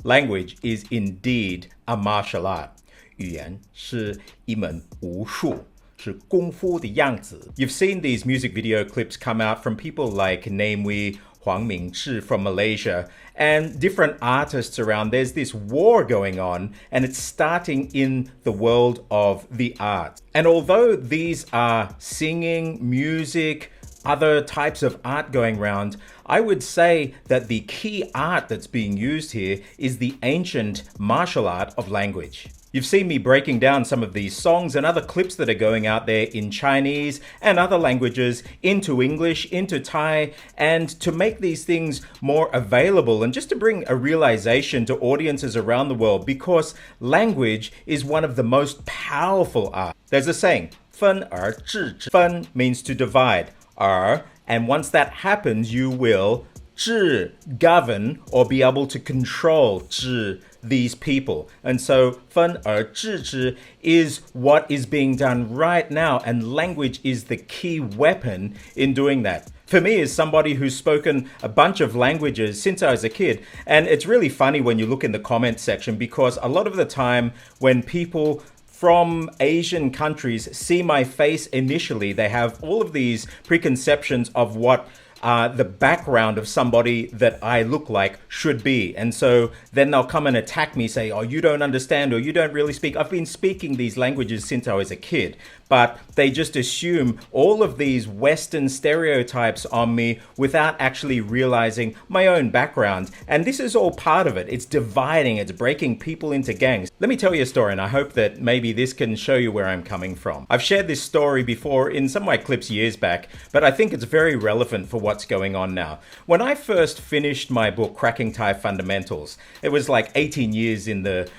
Language is indeed a martial art. 语言是一门武术，是功夫的样子。You've seen these music video clips come out from people like namely Huang Mingzhi from Malaysia and different artists around. There's this war going on and it's starting in the world of the arts. And although these are singing, music, other types of art going around, I would say that the key art that's being used here is the ancient martial art of language. You've seen me breaking down some of these songs and other clips that are going out there in Chinese and other languages into English, into Thai, and to make these things more available and just to bring a realization to audiences around the world, because language is one of the most powerful arts. There's a saying, 分而治之. 分 means to divide. 而, and once that happens, you will 治, govern or be able to control 治, these people. And so 分而治之 is what is being done right now, and language is the key weapon in doing that. For me, as somebody who's spoken a bunch of languages since I was a kid, and it's really funny when you look in the comments section, because a lot of the time when people from Asian countries see my face initially, they have all of these preconceptions of what the background of somebody that I look like should be. And so then they'll come and attack me, say, oh, you don't understand, or you don't really speak. I've been speaking these languages since I was a kid, but they just assume all of these Western stereotypes on me without actually realizing my own background. And this is all part of it. It's dividing, it's breaking people into gangs. Let me tell you a story, and I hope that maybe this can show you where I'm coming from. I've shared this story before in some of my clips years back, but I think it's very relevant for what's going on now. When I first finished my book, Cracking Thai Fundamentals, it was like 18 years in the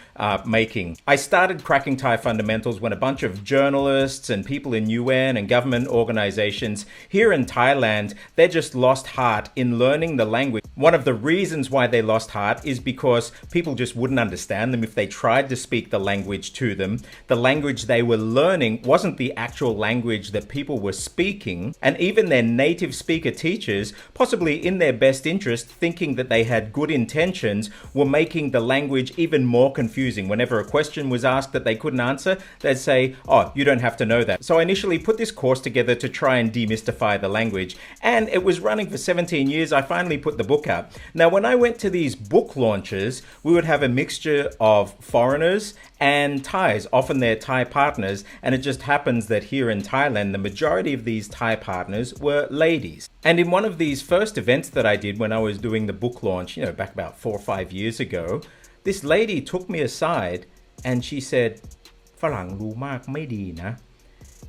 making. I started Cracking Thai Fundamentals when a bunch of journalists and people in UN and government organizations here in Thailand, they just lost heart in learning the language. One of the reasons why they lost heart is because people just wouldn't understand them if they tried to speak the language to them. The language they were learning wasn't the actual language that people were speaking, and even their native speaker teachers, possibly in their best interest, thinking that they had good intentions, were making the language even more confusing. Whenever a question was asked that they couldn't answer, they'd say, oh, you don't have to know that. So I initially put this course together to try and demystify the language, and it was running for 17 years. I finally put the book out. Now, when I went to these book launches, we would have a mixture of foreigners and Thais, often their Thai partners, and it just happens that here in Thailand, the majority of these Thai partners were ladies. And in one of these first events that I did when I was doing the book launch, back about 4 or 5 years ago, this lady took me aside and she said, ฝรั่งรู้มากไม่ดีนะ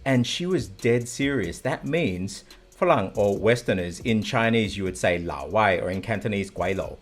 and she was dead serious. That means ฝรั่ง, or Westerners, in Chinese you would say 老外, or in Cantonese 鬼佬.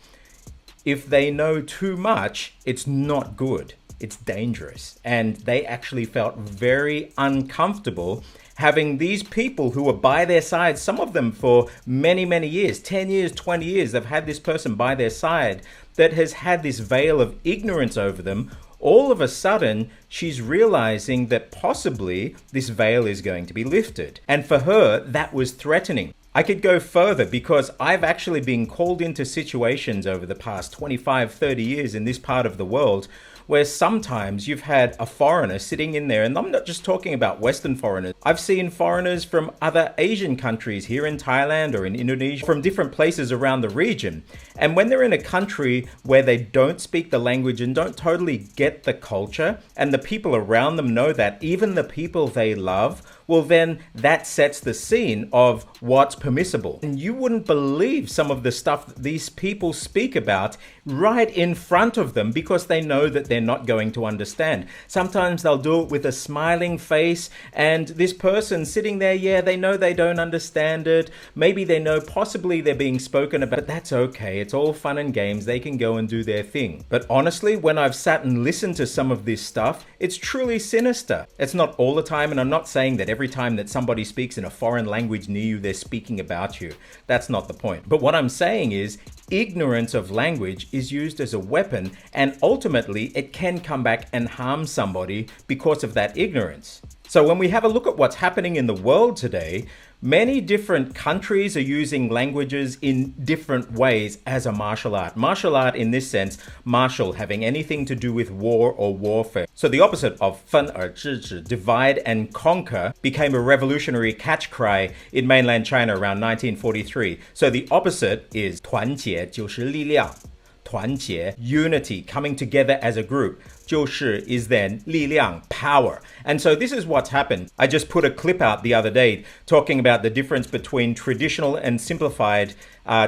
If they know too much, it's not good. It's dangerous. And they actually felt very uncomfortable having these people who were by their side, some of them for many, many years, 10 years, 20 years, they've had this person by their side that has had this veil of ignorance over them. All of a sudden, she's realizing that possibly this veil is going to be lifted. And for her, that was threatening. I could go further because I've actually been called into situations over the past 25, 30 years in this part of the world where sometimes you've had a foreigner sitting in there, and I'm not just talking about Western foreigners. I've seen foreigners from other Asian countries here in Thailand or in Indonesia, from different places around the region. And when they're in a country where they don't speak the language and don't totally get the culture, and the people around them know that, even the people they love, well then that sets the scene of what's permissible. And you wouldn't believe some of the stuff that these people speak about right in front of them because they know that they're not going to understand. Sometimes they'll do it with a smiling face, and this person sitting there, yeah, they know they don't understand it. Maybe they know possibly they're being spoken about, but that's okay. It's all fun and games. They can go and do their thing. But honestly, when I've sat and listened to some of this stuff, it's truly sinister. It's not all the time, and I'm not saying that every time that somebody speaks in a foreign language near you, they're speaking about you. That's not the point. But what I'm saying is, ignorance of language is used as a weapon, and ultimately it can come back and harm somebody because of that ignorance. So when we have a look at what's happening in the world today, Many different countries are using languages in different ways as a martial art. Martial art in this sense, martial, having anything to do with war or warfare. So the opposite of 分而治之, divide and conquer, became a revolutionary catch cry in mainland China around 1943. So the opposite is 团结就是力量. 团结, unity, coming together as a group. 就是 is then 力量, power. And so this is what's happened. I just put a clip out the other day talking about the difference between traditional and simplified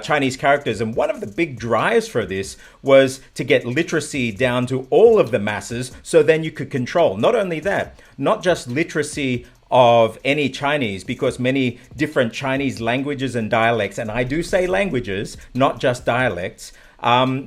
Chinese characters. And one of the big drives for this was to get literacy down to all of the masses so then you could control. Not only that, not just literacy of any Chinese, because many different Chinese languages and dialects, and I do say languages, not just dialects,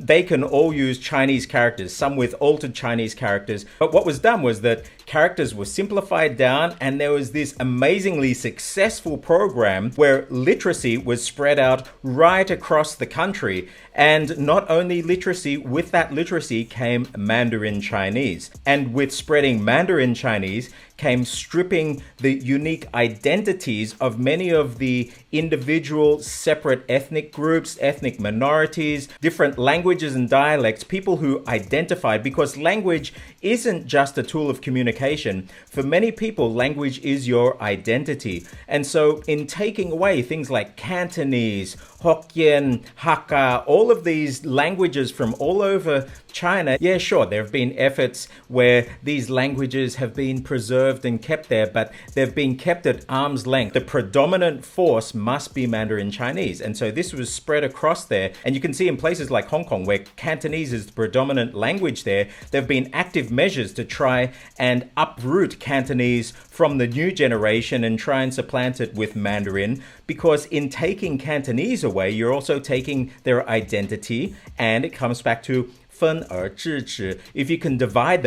they can all use Chinese characters, some with altered Chinese characters. But what was done was that characters were simplified down, and there was this amazingly successful program where literacy was spread out right across the country. And not only literacy, with that literacy came Mandarin Chinese. And with spreading Mandarin Chinese came stripping the unique identities of many of the individual separate ethnic groups, ethnic minorities, different languages and dialects, people who identified, because language isn't just a tool of communication. For many people, language is your identity. And so in taking away things like Cantonese, Hokkien, Hakka, all of these languages from all over China, yeah, sure, there have been efforts where these languages have been preserved and kept there, but they've been kept at arm's length. The predominant force must be Mandarin Chinese. And so this was spread across there. And you can see in places like Hong Kong, where Cantonese is the predominant language there, there have been active measures to try and uproot Cantonese from the new generation and try and supplant it with Mandarin, because in taking Cantonese away, you're also taking their identity, and it comes back to 分而治之. If you can divide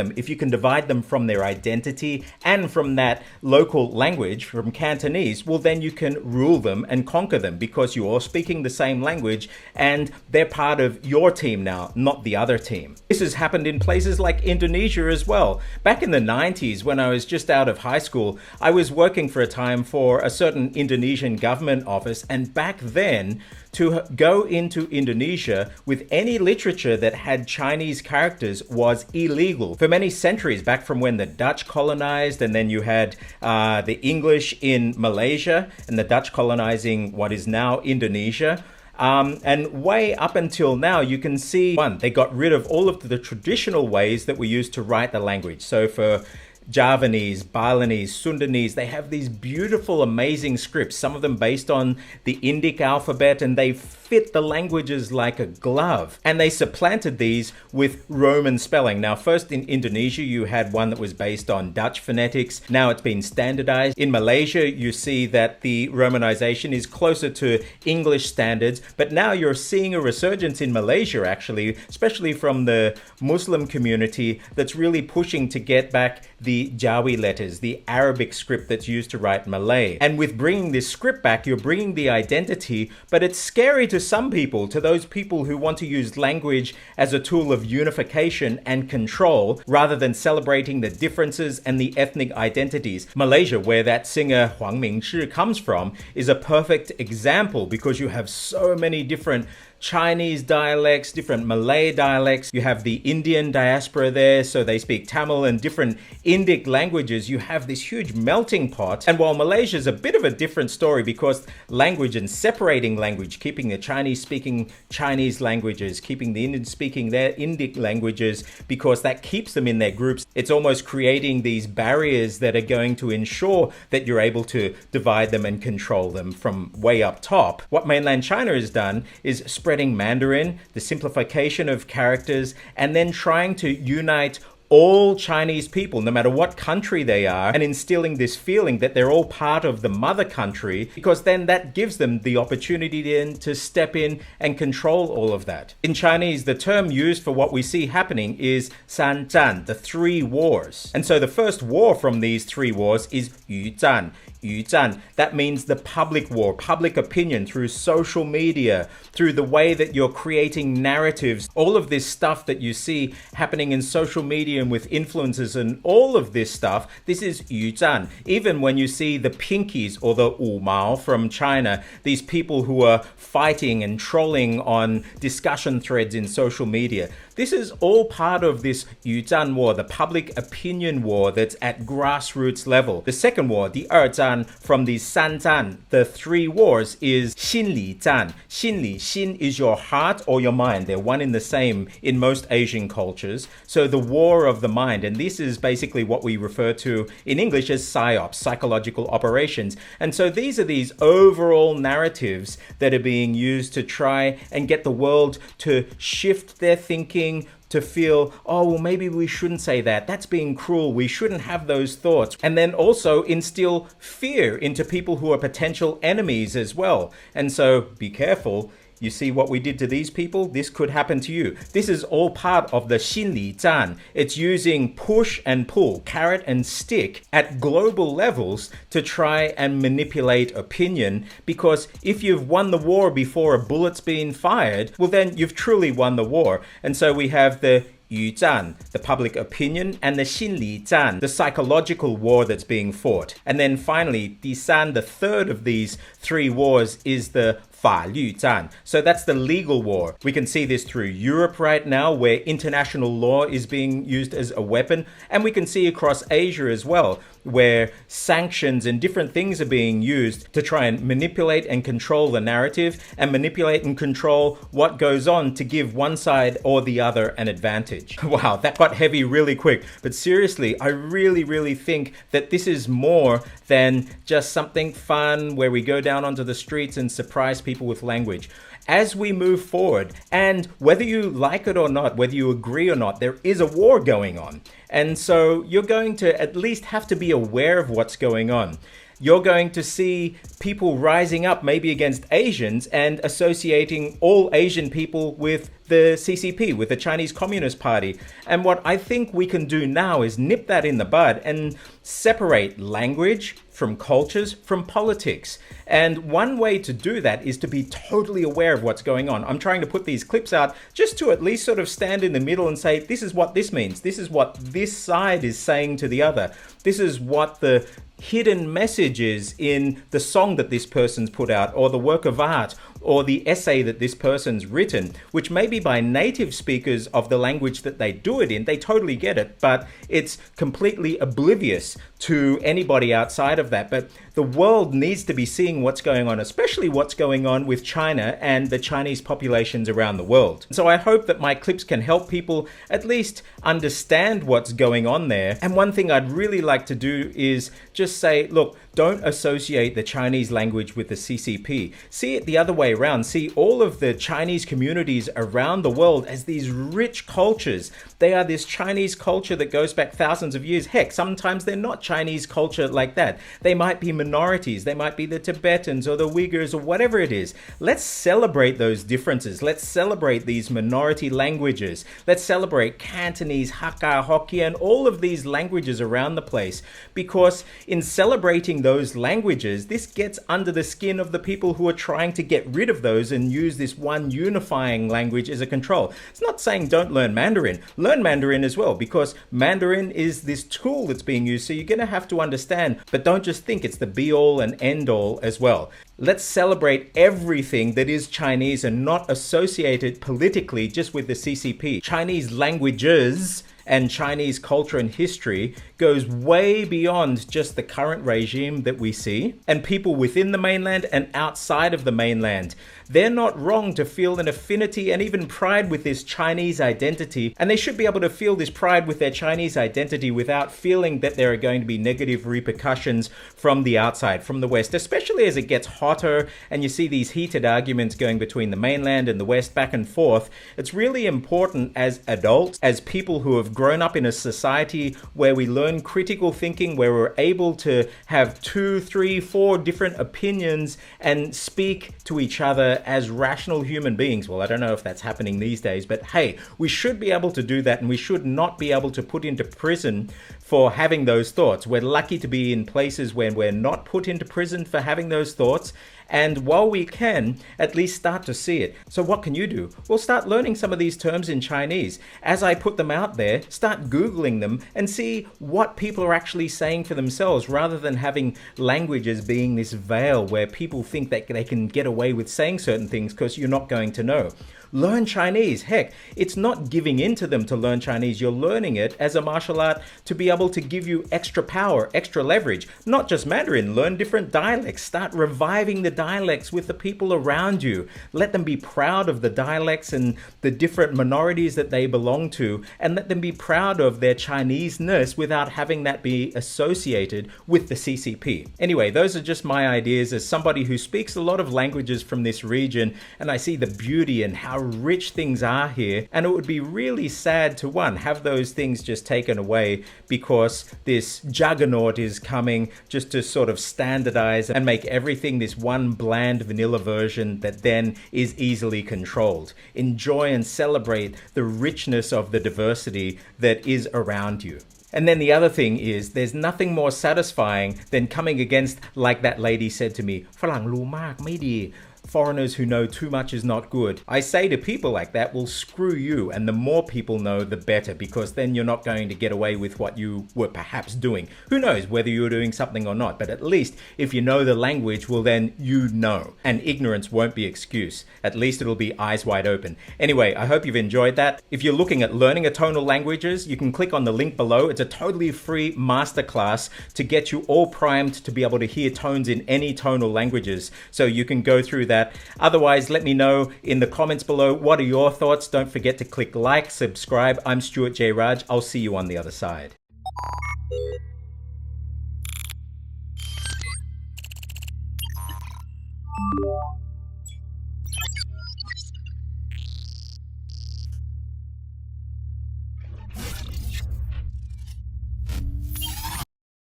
them from their identity and from that local language, from Cantonese, well, then you can rule them and conquer them, because you're all speaking the same language and they're part of your team now, not the other team. This has happened in places like Indonesia as well. Back in the 90s, when I was just out of high school, I was working for a time for a certain Indonesian government office, and back then, to go into Indonesia with any literature that had Chinese characters was illegal. For many centuries, back from when the Dutch colonized, and then you had the English in Malaysia, and the Dutch colonizing what is now Indonesia. And way up until now, you can see, one, they got rid of all of the traditional ways that we used to write the language. So for Javanese, Balinese, Sundanese, they have these beautiful, amazing scripts, some of them based on the Indic alphabet, and they fit the languages like a glove. And they supplanted these with Roman spelling. Now, first in Indonesia, you had one that was based on Dutch phonetics. Now it's been standardized. In Malaysia, you see that the Romanization is closer to English standards. But now you're seeing a resurgence in Malaysia, actually, especially from the Muslim community, that's really pushing to get back the Jawi letters, the Arabic script that's used to write Malay. And with bringing this script back, you're bringing the identity, but it's scary to some people, to those people who want to use language as a tool of unification and control, rather than celebrating the differences and the ethnic identities. Malaysia, where that singer Huang Mingzhi comes from, is a perfect example, because you have so many different Chinese dialects, different Malay dialects. You have the Indian diaspora there, so they speak Tamil and different Indic languages. You have this huge melting pot. And while Malaysia is a bit of a different story, because language and separating language, keeping the Chinese speaking Chinese languages, keeping the Indian speaking their Indic languages, because that keeps them in their groups. It's almost creating these barriers that are going to ensure that you're able to divide them and control them from way up top. What mainland China has done is spreading Mandarin, the simplification of characters, and then trying to unite all Chinese people, no matter what country they are, and instilling this feeling that they're all part of the mother country, because then that gives them the opportunity then to step in and control all of that. In Chinese, the term used for what we see happening is 三战, the three wars. And so the first war from these three wars is 语战.语战, that means the public war, public opinion through social media, through the way that you're creating narratives, all of this stuff that you see happening in social media and with influencers and all of this stuff, this is 语战. Even when you see the pinkies or the 五毛 from China, these people who are fighting and trolling on discussion threads in social media, this is all part of this 语战 war, the public opinion war that's at grassroots level. The second war, the 二战, from the 三战, the three wars, is 心理战. 心理, 心 is your heart or your mind. They're one in the same in most Asian cultures. So the war of the mind, and this is basically what we refer to in English as psyops, psychological operations. And so these are these overall narratives that are being used to try and get the world to shift their thinking, to feel, oh, well, maybe we shouldn't say that. That's being cruel. We shouldn't have those thoughts. And then also instill fear into people who are potential enemies as well. And so be careful. You see what we did to these people? This could happen to you. This is all part of the 心理战. It's using push and pull, carrot and stick at global levels to try and manipulate opinion, because if you've won the war before a bullet's been fired, well then you've truly won the war. And so we have the 语战, the public opinion, and the 心理战, the psychological war that's being fought. And then finally, 第三, the third of these three wars, is the 法律战. So that's the legal war. We can see this through Europe right now, where international law is being used as a weapon. And we can see across Asia as well, where sanctions and different things are being used to try and manipulate and control the narrative and manipulate and control what goes on to give one side or the other an advantage. Wow, that got heavy really quick. But seriously, I really think that this is more than just something fun where we go down onto the streets and surprise people with language. As we move forward, and whether you like it or not, whether you agree or not, there is a war going on. And so you're going to at least have to be aware of what's going on. You're going to see people rising up maybe against Asians and associating all Asian people with the CCP, with the Chinese Communist Party. And what I think we can do now is nip that in the bud and separate language from cultures, from politics. And one way to do that is to be totally aware of what's going on. I'm trying to put these clips out just to at least sort of stand in the middle and say, this is what this means. This is what this side is saying to the other. This is what the hidden message is in the song that this person's put out, or the work of art, or the essay that this person's written, which may be by native speakers of the language that they do it in. They totally get it, but it's completely oblivious to anybody outside of that. But the world needs to be seeing what's going on, especially what's going on with China and the Chinese populations around the world. So I hope that my clips can help people at least understand what's going on there. And one thing I'd really like to do is just say, look, don't associate the Chinese language with the CCP. See it the other way around. See all of the Chinese communities around the world as these rich cultures. They are this Chinese culture that goes back thousands of years. Heck, sometimes they're not Chinese culture like that. They might be minorities. They might be the Tibetans or the Uyghurs or whatever it is. Let's celebrate those differences. Let's celebrate these minority languages. Let's celebrate Cantonese, Hakka, Hokkien, all of these languages around the place. Because in celebrating those languages, this gets under the skin of the people who are trying to get rid of those and use this one unifying language as a control. It's not saying don't learn Mandarin. Learn Mandarin as well, because Mandarin is this tool that's being used, so you're going to have to understand, but don't just think it's the be-all and end-all as well. Let's celebrate everything that is Chinese and not associate it politically just with the CCP. Chinese languages and Chinese culture and history goes way beyond just the current regime that we see, and people within the mainland and outside of the mainland. They're not wrong to feel an affinity and even pride with this Chinese identity, and they should be able to feel this pride with their Chinese identity without feeling that there are going to be negative repercussions from the outside, from the West, especially as it gets hotter and you see these heated arguments going between the mainland and the West back and forth. It's really important as adults, as people who have grown up in a society where we learn critical thinking, where we're able to have 2, 3, 4 different opinions and speak to each other as rational human beings. Well, I don't know if that's happening these days, but hey, we should be able to do that, and we should not be able to put into prison for having those thoughts. We're lucky to be in places where we're not put into prison for having those thoughts. And while we can, at least start to see it. So what can you do? Well, start learning some of these terms in Chinese. As I put them out there, start Googling them and see what people are actually saying for themselves, rather than having languages being this veil where people think that they can get away with saying certain things because you're not going to know. Learn Chinese. Heck, it's not giving in to them to learn Chinese. You're learning it as a martial art to be able to give you extra power, extra leverage. Not just Mandarin, learn different dialects. Start reviving the dialects with the people around you. Let them be proud of the dialects and the different minorities that they belong to, and let them be proud of their Chinese-ness without having that be associated with the CCP. Anyway, those are just my ideas as somebody who speaks a lot of languages from this region, and I see the beauty and how rich things are here, and it would be really sad to have those things just taken away because this juggernaut is coming just to sort of standardize and make everything this one bland vanilla version that then is easily controlled. Enjoy and celebrate the richness of the diversity that is around you. And then the other thing is, there's nothing more satisfying than coming against, like that lady said to me, ฝรั่งรู้มากไม่ดี Foreigners who know too much is not good. I say to people like that, well, screw you. And the more people know, the better, because then you're not going to get away with what you were perhaps doing. Who knows whether you're doing something or not, but at least if you know the language, well, then you know. And ignorance won't be excuse. At least it'll be eyes wide open. Anyway, I hope you've enjoyed that. If you're looking at learning a tonal languages, you can click on the link below. It's a totally free masterclass to get you all primed to be able to hear tones in any tonal languages. So you can go through that. Otherwise, let me know in the comments below, what are your thoughts? Don't forget to click like, subscribe. I'm Stuart J. Raj. I'll see you on the other side.